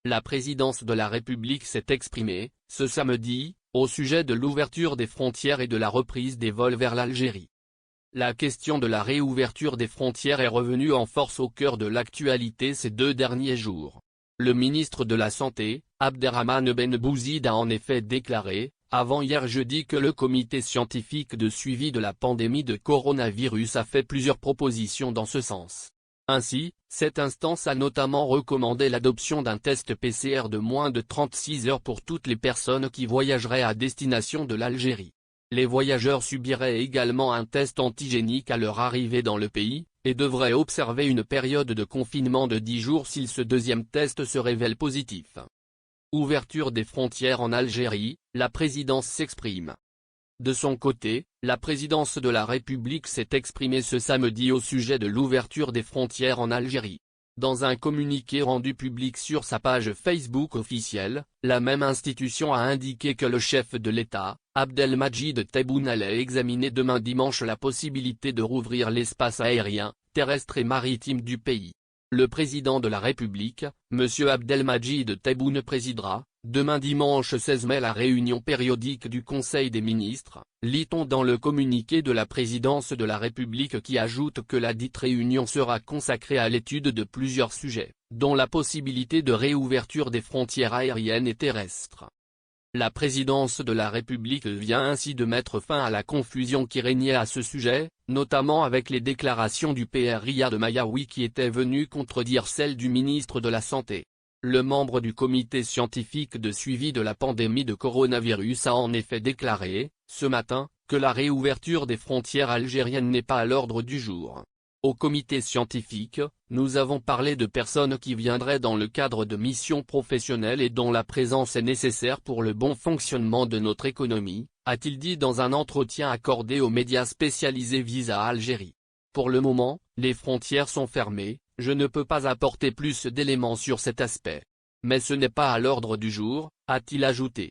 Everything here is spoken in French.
La présidence de la République s'est exprimée, ce samedi, au sujet de l'ouverture des frontières et de la reprise des vols vers l'Algérie. La question de la réouverture des frontières est revenue en force au cœur de l'actualité ces 2 derniers jours. Le ministre de la Santé, Abderrahmane Ben Bouzid a en effet déclaré, avant-hier jeudi, que le comité scientifique de suivi de la pandémie de coronavirus a fait plusieurs propositions dans ce sens. Ainsi, cette instance a notamment recommandé l'adoption d'un test PCR de moins de 36 heures pour toutes les personnes qui voyageraient à destination de l'Algérie. Les voyageurs subiraient également un test antigénique à leur arrivée dans le pays, et devraient observer une période de confinement de 10 jours si ce deuxième test se révèle positif. Ouverture des frontières en Algérie, la présidence s'exprime. De son côté, la présidence de la République s'est exprimée ce samedi au sujet de l'ouverture des frontières en Algérie. Dans un communiqué rendu public sur sa page Facebook officielle, la même institution a indiqué que le chef de l'État, Abdelmadjid Tebboune, allait examiner demain dimanche la possibilité de rouvrir l'espace aérien, terrestre et maritime du pays. Le président de la République, M. Abdelmadjid Tebboune, présidera, demain dimanche 16 mai, la réunion périodique du Conseil des ministres, lit-on dans le communiqué de la présidence de la République, qui ajoute que la dite réunion sera consacrée à l'étude de plusieurs sujets, dont la possibilité de réouverture des frontières aériennes et terrestres. La présidence de la République vient ainsi de mettre fin à la confusion qui régnait à ce sujet, notamment avec les déclarations du PR Riyad Mayawi qui était venu contredire celles du ministre de la Santé. Le membre du comité scientifique de suivi de la pandémie de coronavirus a en effet déclaré, ce matin, que la réouverture des frontières algériennes n'est pas à l'ordre du jour. Au comité scientifique, nous avons parlé de personnes qui viendraient dans le cadre de missions professionnelles et dont la présence est nécessaire pour le bon fonctionnement de notre économie, a-t-il dit dans un entretien accordé aux médias spécialisés Visa Algérie. Pour le moment, les frontières sont fermées, je ne peux pas apporter plus d'éléments sur cet aspect. Mais ce n'est pas à l'ordre du jour, a-t-il ajouté.